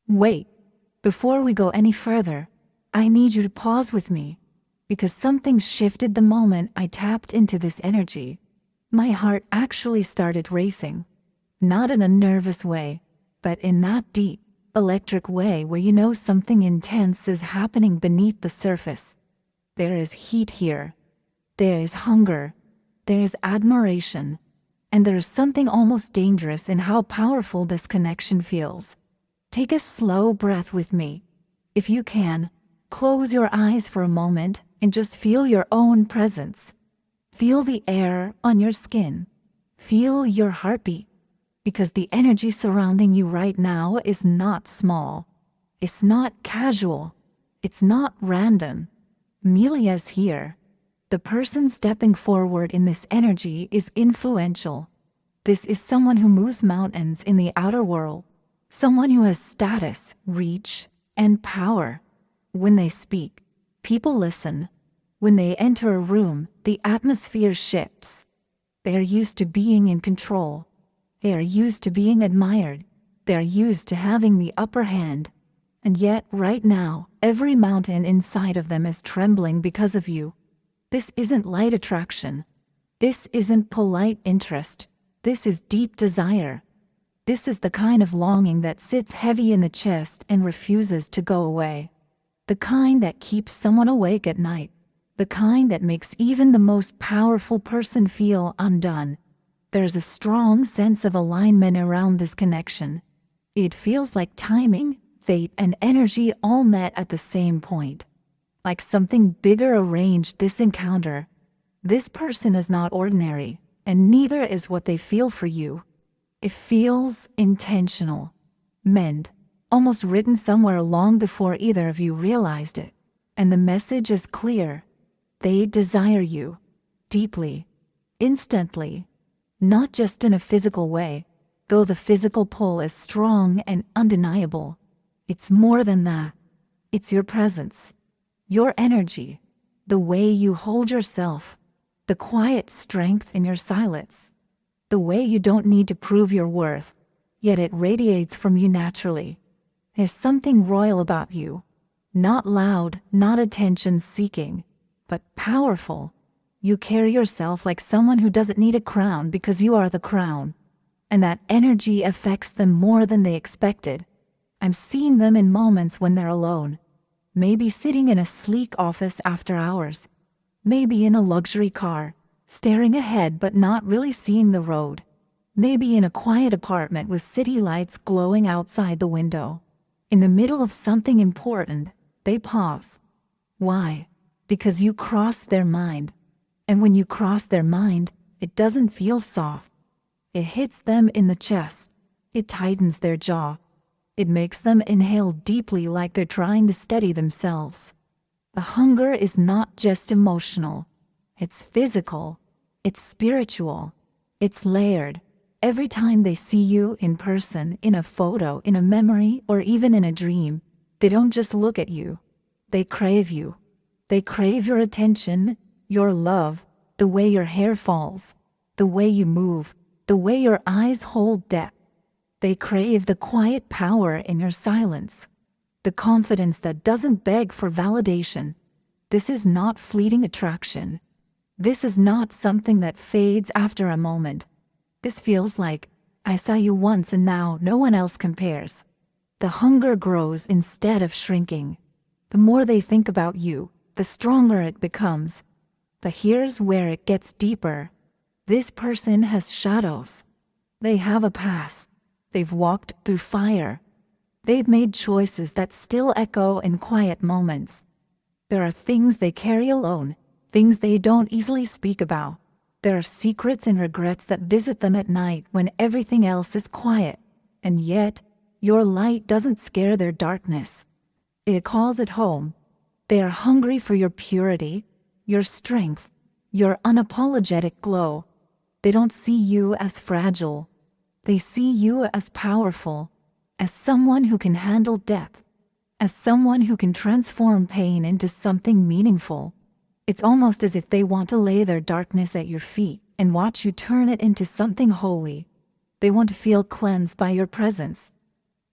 Wait, before we go any further, I need you to pause with me, because something shifted the moment I tapped into this energy. My heart actually started racing, not in a nervous way, but in that deep, electric way where you know something intense is happening beneath the surface. There is heat here. There is hunger. There is admiration. And there is something almost dangerous in how powerful this connection feels. Take a slow breath with me. If you can, close your eyes for a moment and just feel your own presence. Feel the air on your skin. Feel your heartbeat. Because the energy surrounding you right now is not small. It's not casual. It's not random. Milia's here. The person stepping forward in this energy is influential. This is someone who moves mountains in the outer world. Someone who has status, reach, and power. When they speak, people listen. When they enter a room, the atmosphere shifts. They are used to being in control. They are used to being admired. They are used to having the upper hand. And yet, right now, every mountain inside of them is trembling because of you. This isn't light attraction. This isn't polite interest. This is deep desire. This is the kind of longing that sits heavy in the chest and refuses to go away. The kind that keeps someone awake at night. The kind that makes even the most powerful person feel undone. There's a strong sense of alignment around this connection. It feels like timing, fate, and energy all met at the same point. Like something bigger arranged this encounter. This person is not ordinary, and neither is what they feel for you. It feels intentional, meant, almost written somewhere long before either of you realized it. And the message is clear. They desire you, deeply, instantly. Not just in a physical way, though the physical pull is strong and undeniable. It's more than that. It's your presence, your energy, the way you hold yourself, the quiet strength in your silence, the way you don't need to prove your worth, yet it radiates from you naturally. There's something royal about you, not loud, not attention-seeking, but powerful. You carry yourself like someone who doesn't need a crown because you are the crown. And that energy affects them more than they expected. I'm seeing them in moments when they're alone. Maybe sitting in a sleek office after hours. Maybe in a luxury car, staring ahead but not really seeing the road. Maybe in a quiet apartment with city lights glowing outside the window. In the middle of something important, they pause. Why? Because you cross their mind. And when you cross their mind, it doesn't feel soft. It hits them in the chest. It tightens their jaw. It makes them inhale deeply like they're trying to steady themselves. The hunger is not just emotional. It's physical. It's spiritual. It's layered. Every time they see you in person, in a photo, in a memory, or even in a dream, they don't just look at you. They crave you. They crave your attention, your love, the way your hair falls, the way you move, the way your eyes hold depth. They crave the quiet power in your silence, the confidence that doesn't beg for validation. This is not fleeting attraction. This is not something that fades after a moment. This feels like, I saw you once and now no one else compares. The hunger grows instead of shrinking. The more they think about you, the stronger it becomes. But here's where it gets deeper. This person has shadows. They have a past. They've walked through fire. They've made choices that still echo in quiet moments. There are things they carry alone, things they don't easily speak about. There are secrets and regrets that visit them at night when everything else is quiet. And yet, your light doesn't scare their darkness. It calls it home. They are hungry for your purity, your strength, your unapologetic glow. They don't see you as fragile. They see you as powerful, as someone who can handle depth, as someone who can transform pain into something meaningful. It's almost as if they want to lay their darkness at your feet and watch you turn it into something holy. They want to feel cleansed by your presence.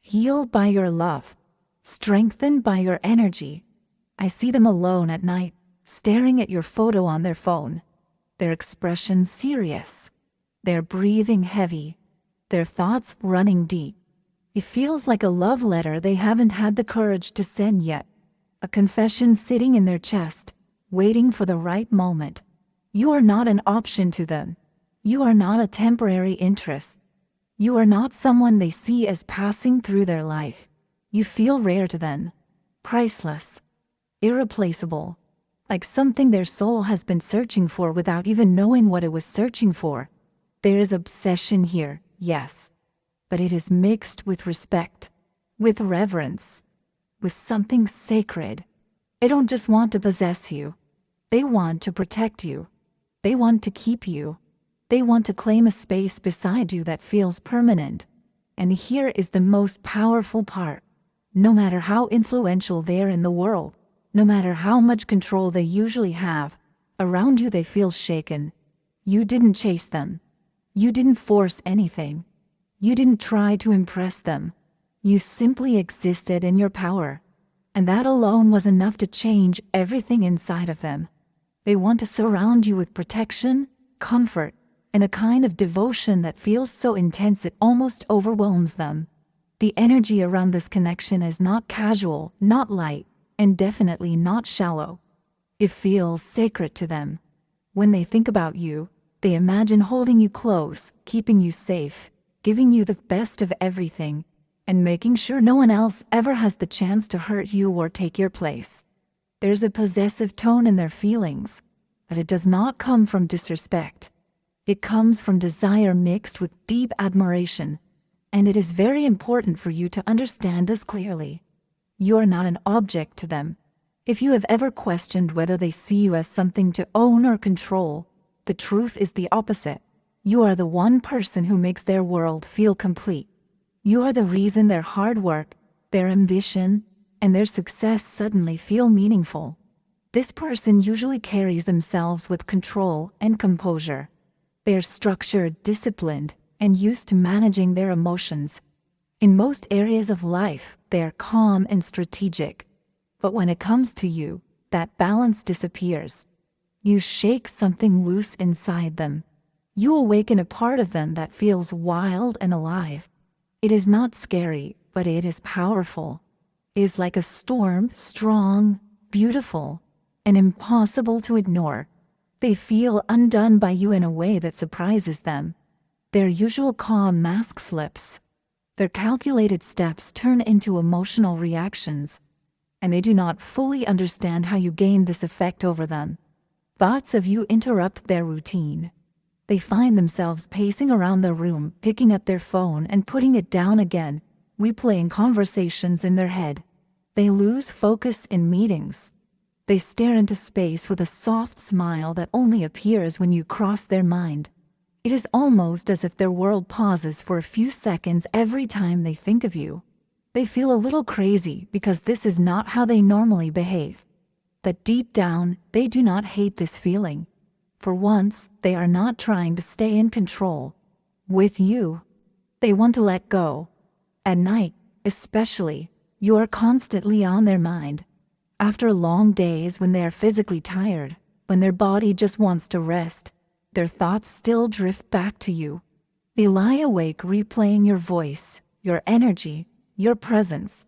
healed by your love, strengthened by your energy. I see them alone at night, staring at your photo on their phone, their expression serious, their breathing heavy, their thoughts running deep. It feels like a love letter they haven't had the courage to send yet, a confession sitting in their chest, waiting for the right moment. You are not an option to them. You are not a temporary interest. You are not someone they see as passing through their life. You feel rare to them, priceless, irreplaceable, like something their soul has been searching for without even knowing what it was searching for. There is obsession here, yes, but it is mixed with respect, with reverence, with something sacred. They don't just want to possess you. They want to protect you. They want to keep you. They want to claim a space beside you that feels permanent. And here is the most powerful part. No matter how influential they are in the world, no matter how much control they usually have, around you they feel shaken. You didn't chase them. You didn't force anything. You didn't try to impress them. You simply existed in your power. And that alone was enough to change everything inside of them. They want to surround you with protection, comfort, and a kind of devotion that feels so intense it almost overwhelms them. The energy around this connection is not casual, not light, and definitely not shallow. It feels sacred to them. When they think about you, they imagine holding you close, keeping you safe, giving you the best of everything, and making sure no one else ever has the chance to hurt you or take your place. There's a possessive tone in their feelings, but it does not come from disrespect. It comes from desire mixed with deep admiration, and it is very important for you to understand this clearly. You are not an object to them. If you have ever questioned whether they see you as something to own or control, the truth is the opposite. You are the one person who makes their world feel complete. You are the reason their hard work, their ambition, and their success suddenly feel meaningful. This person usually carries themselves with control and composure. They are structured, disciplined, and used to managing their emotions. In most areas of life, they are calm and strategic. But when it comes to you, that balance disappears. You shake something loose inside them. You awaken a part of them that feels wild and alive. It is not scary, but it is powerful. It is like a storm, strong, beautiful, and impossible to ignore. They feel undone by you in a way that surprises them. Their usual calm mask slips. Their calculated steps turn into emotional reactions, and they do not fully understand how you gain this effect over them. Thoughts of you interrupt their routine. They find themselves pacing around the room, picking up their phone and putting it down again, replaying conversations in their head. They lose focus in meetings. They stare into space with a soft smile that only appears when you cross their mind. It is almost as if their world pauses for a few seconds every time they think of you. They feel a little crazy because this is not how they normally behave. But deep down, they do not hate this feeling. For once, they are not trying to stay in control. With you, they want to let go. At night, especially, you are constantly on their mind. After long days when they are physically tired, when their body just wants to rest, their thoughts still drift back to you. They lie awake replaying your voice, your energy, your presence.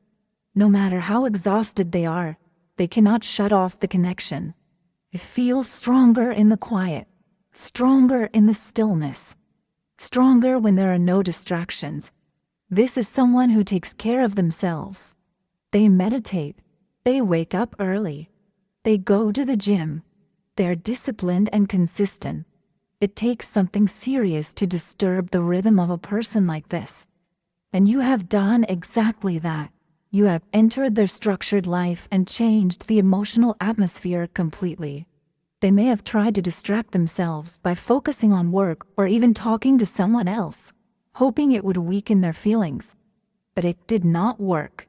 No matter how exhausted they are, they cannot shut off the connection. It feels stronger in the quiet, stronger in the stillness, stronger when there are no distractions. This is someone who takes care of themselves. They meditate. They wake up early. They go to the gym. They are disciplined and consistent. It takes something serious to disturb the rhythm of a person like this. And you have done exactly that. You have entered their structured life and changed the emotional atmosphere completely. They may have tried to distract themselves by focusing on work or even talking to someone else, hoping it would weaken their feelings. But it did not work.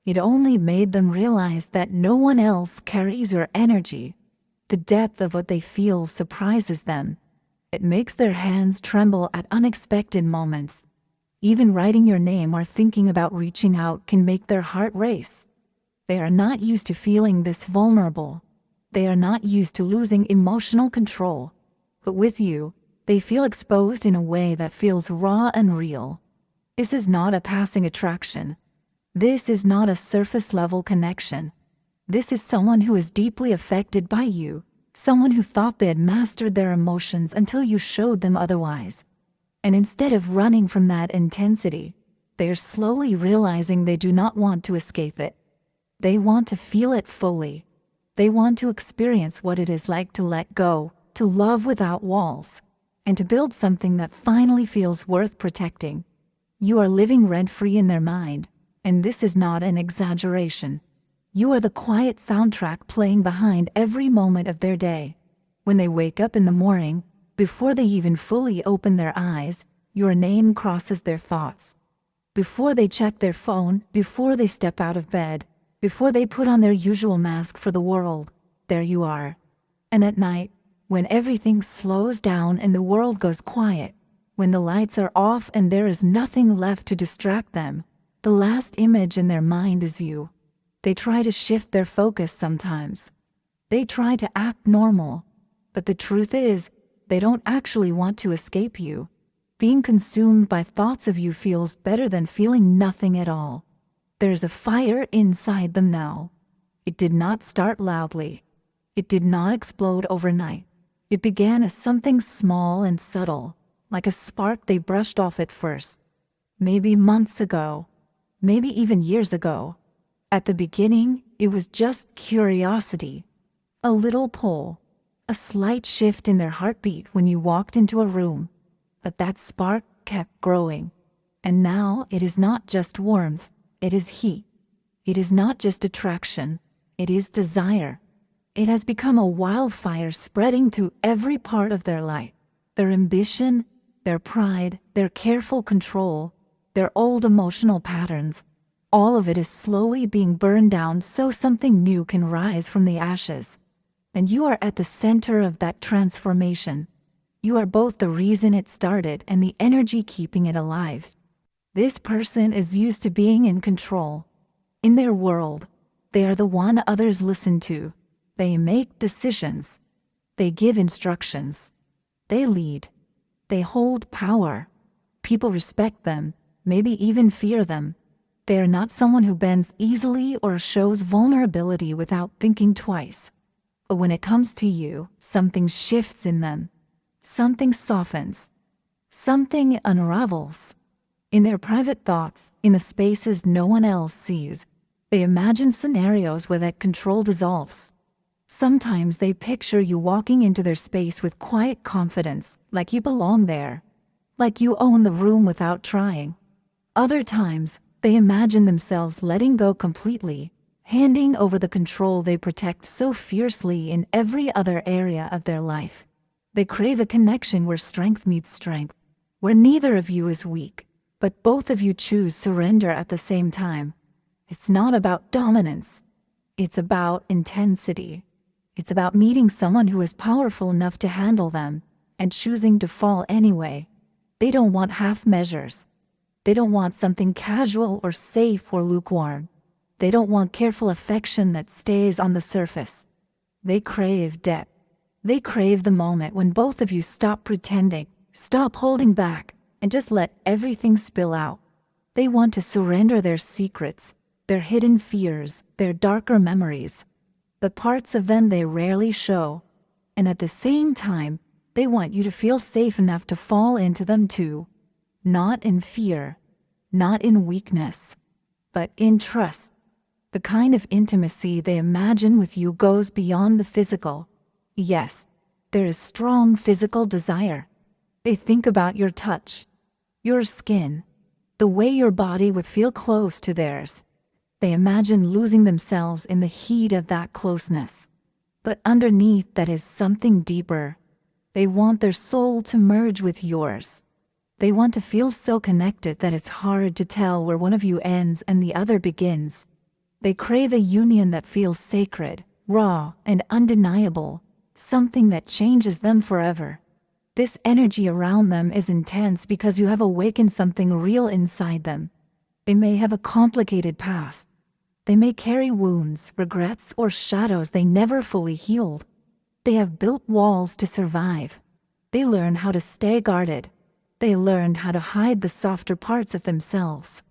It only made them realize that no one else carries your energy. The depth of what they feel surprises them. It makes their hands tremble at unexpected moments. Even writing your name or thinking about reaching out can make their heart race. They are not used to feeling this vulnerable. They are not used to losing emotional control. But with you, they feel exposed in a way that feels raw and real. This is not a passing attraction. This is not a surface-level connection. This is someone who is deeply affected by you, someone who thought they had mastered their emotions until you showed them otherwise. And instead of running from that intensity, they are slowly realizing they do not want to escape it. They want to feel it fully. They want to experience what it is like to let go, to love without walls, and to build something that finally feels worth protecting. You are living rent-free in their mind, and this is not an exaggeration. You are the quiet soundtrack playing behind every moment of their day. When they wake up in the morning, before they even fully open their eyes, your name crosses their thoughts. Before they check their phone, before they step out of bed, before they put on their usual mask for the world, there you are. And at night, when everything slows down and the world goes quiet, when the lights are off and there is nothing left to distract them, the last image in their mind is you. They try to shift their focus sometimes. They try to act normal. But the truth is, they don't actually want to escape you. Being consumed by thoughts of you feels better than feeling nothing at all. There's a fire inside them now. It did not start loudly. It did not explode overnight. It began as something small and subtle, like a spark they brushed off at first. Maybe months ago, maybe even years ago. At the beginning, it was just curiosity. A little pull, a slight shift in their heartbeat when you walked into a room. But that spark kept growing. And now it is not just warmth, it is heat. It is not just attraction, it is desire. It has become a wildfire spreading through every part of their life. Their ambition, their pride, their careful control, their old emotional patterns, all of it is slowly being burned down so something new can rise from the ashes. And you are at the center of that transformation. You are both the reason it started and the energy keeping it alive. This person is used to being in control. In their world, they are the one others listen to. They make decisions. They give instructions. They lead. They hold power. People respect them, maybe even fear them. They are not someone who bends easily or shows vulnerability without thinking twice. But when it comes to you, something shifts in them. Something softens. Something unravels. In their private thoughts, in the spaces no one else sees, they imagine scenarios where that control dissolves. Sometimes they picture you walking into their space with quiet confidence, like you belong there, like you own the room without trying. Other times, they imagine themselves letting go completely, handing over the control they protect so fiercely in every other area of their life. They crave a connection where strength meets strength, where neither of you is weak, but both of you choose surrender at the same time. It's not about dominance. It's about intensity. It's about meeting someone who is powerful enough to handle them and choosing to fall anyway. They don't want half measures. They don't want something casual or safe or lukewarm. They don't want careful affection that stays on the surface. They crave depth. They crave the moment when both of you stop pretending, stop holding back, and just let everything spill out. They want to surrender their secrets, their hidden fears, their darker memories, the parts of them they rarely show. And at the same time, they want you to feel safe enough to fall into them too. Not in fear, not in weakness, but in trust. The kind of intimacy they imagine with you goes beyond the physical. Yes, there is strong physical desire. They think about your touch, your skin, the way your body would feel close to theirs. They imagine losing themselves in the heat of that closeness. But underneath that is something deeper. They want their soul to merge with yours. They want to feel so connected that it's hard to tell where one of you ends and the other begins. They crave a union that feels sacred, raw, and undeniable, something that changes them forever. This energy around them is intense because you have awakened something real inside them. They may have a complicated past. They may carry wounds, regrets, or shadows they never fully healed. They have built walls to survive. They learn how to stay guarded. They learned how to hide the softer parts of themselves.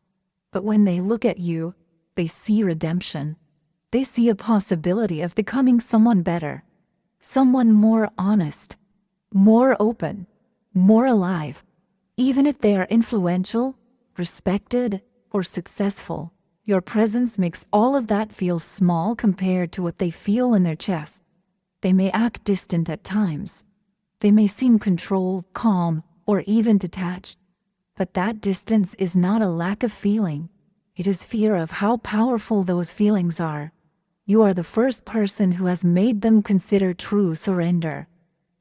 But when they look at you, they see redemption. They see a possibility of becoming someone better, someone more honest, more open, more alive. Even if they are influential, respected, or successful, your presence makes all of that feel small compared to what they feel in their chest. They may act distant at times. They may seem controlled, calm, or even detached. But that distance is not a lack of feeling. It is fear of how powerful those feelings are. You are the first person who has made them consider true surrender.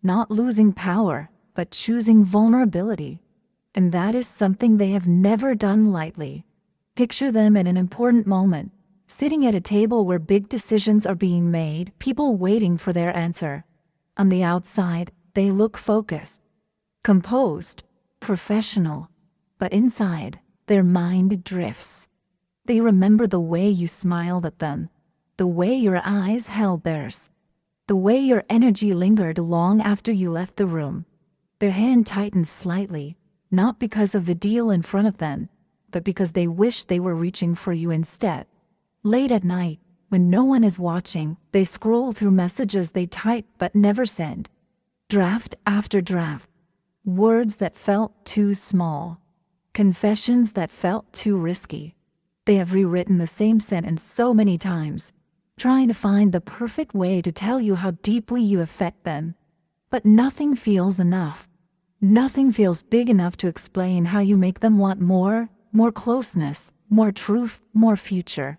Not losing power, but choosing vulnerability. And that is something they have never done lightly. Picture them in an important moment, sitting at a table where big decisions are being made, people waiting for their answer. On the outside, they look focused, composed, professional. But inside, their mind drifts. They remember the way you smiled at them, the way your eyes held theirs, the way your energy lingered long after you left the room. Their hand tightens slightly, not because of the deal in front of them, but because they wish they were reaching for you instead. Late at night, when no one is watching, they scroll through messages they typed but never sent. Draft after draft. Words that felt too small. Confessions that felt too risky. They have rewritten the same sentence so many times, trying to find the perfect way to tell you how deeply you affect them. But nothing feels enough. Nothing feels big enough to explain how you make them want more closeness, more truth, more future.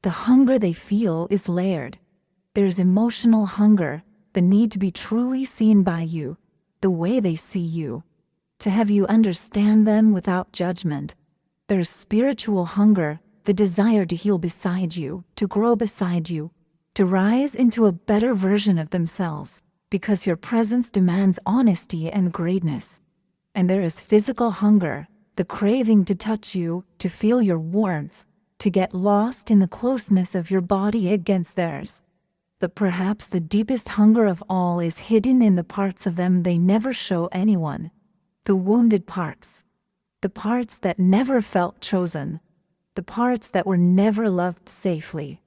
The hunger they feel is layered. There's emotional hunger, the need to be truly seen by you, the way they see you, to have you understand them without judgment. There's spiritual hunger, the desire to heal beside you, to grow beside you, to rise into a better version of themselves, because your presence demands honesty and greatness. And there is physical hunger, the craving to touch you, to feel your warmth, to get lost in the closeness of your body against theirs. But perhaps the deepest hunger of all is hidden in the parts of them they never show anyone. The wounded parts. The parts that never felt chosen. The parts that were never loved safely.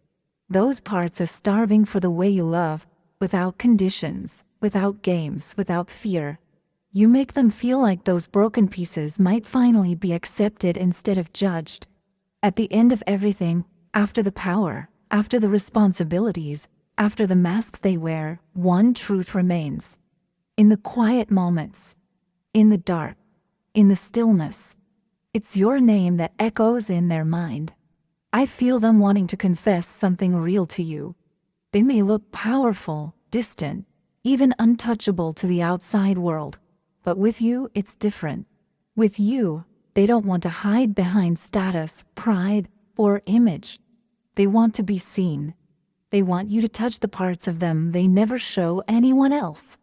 Those parts are starving for the way you love, without conditions, without games, without fear. You make them feel like those broken pieces might finally be accepted instead of judged. At the end of everything, after the power, after the responsibilities, after the mask they wear, one truth remains. In the quiet moments, in the dark, in the stillness, it's your name that echoes in their mind. I feel them wanting to confess something real to you. They may look powerful, distant, even untouchable to the outside world. But with you, it's different. With you, they don't want to hide behind status, pride, or image. They want to be seen. They want you to touch the parts of them they never show anyone else.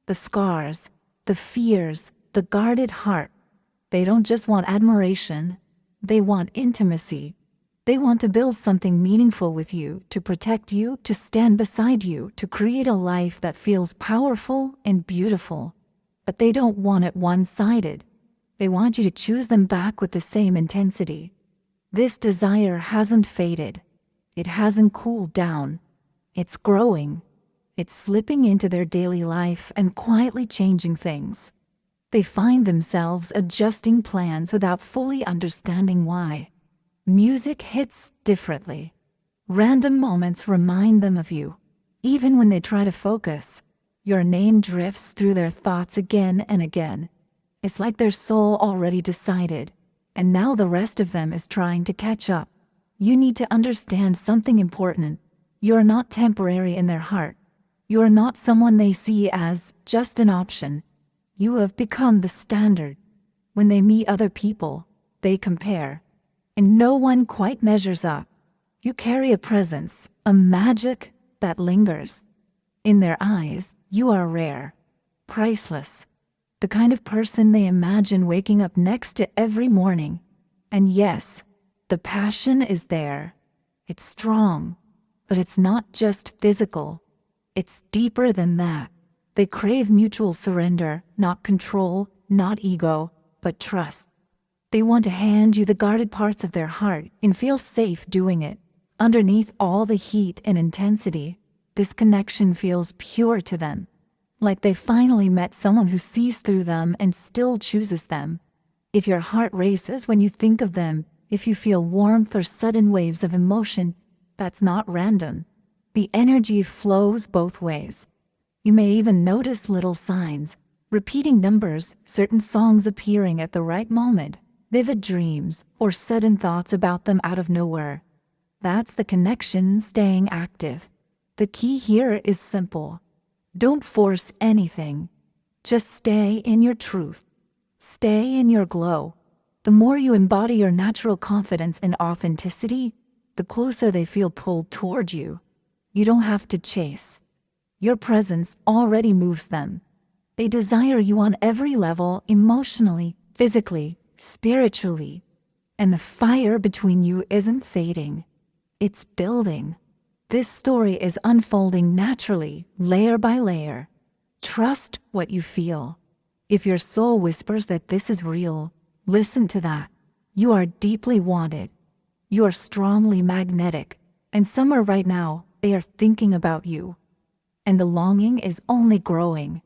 The scars, the fears, the guarded heart. They don't just want admiration. They want intimacy. They want to build something meaningful with you, to protect you, to stand beside you, to create a life that feels powerful and beautiful. But they don't want it one-sided. They want you to choose them back with the same intensity. This desire hasn't faded. It hasn't cooled down. It's growing. It's slipping into their daily life and quietly changing things. They find themselves adjusting plans without fully understanding why. Music hits differently. Random moments remind them of you. Even when they try to focus, your name drifts through their thoughts again and again. It's like their soul already decided, and now the rest of them is trying to catch up. You need to understand something important. You're not temporary in their heart. You're not someone they see as just an option. You have become the standard. When they meet other people, they compare, and no one quite measures up. You carry a presence, a magic that lingers. In their eyes, you are rare, priceless. the kind of person they imagine waking up next to every morning. And yes, the passion is there. It's strong, but it's not just physical. It's deeper than that. They crave mutual surrender, not control, not ego, but trust. They want to hand you the guarded parts of their heart and feel safe doing it. Underneath all the heat and intensity, this connection feels pure to them, like they finally met someone who sees through them and still chooses them. If your heart races when you think of them, if you feel warmth or sudden waves of emotion, that's not random. The energy flows both ways. You may even notice little signs, repeating numbers, certain songs appearing at the right moment, vivid dreams, or sudden thoughts about them out of nowhere. That's the connection staying active. The key here is simple. Don't force anything. Just stay in your truth. Stay in your glow. The more you embody your natural confidence and authenticity, the closer they feel pulled toward you. You don't have to chase. Your presence already moves them. They desire you on every level, emotionally, physically, spiritually. And the fire between you isn't fading. It's building. This story is unfolding naturally, layer by layer. Trust what you feel. If your soul whispers that this is real, listen to that. You are deeply wanted. You are strongly magnetic. And somewhere right now, they are thinking about you. And the longing is only growing.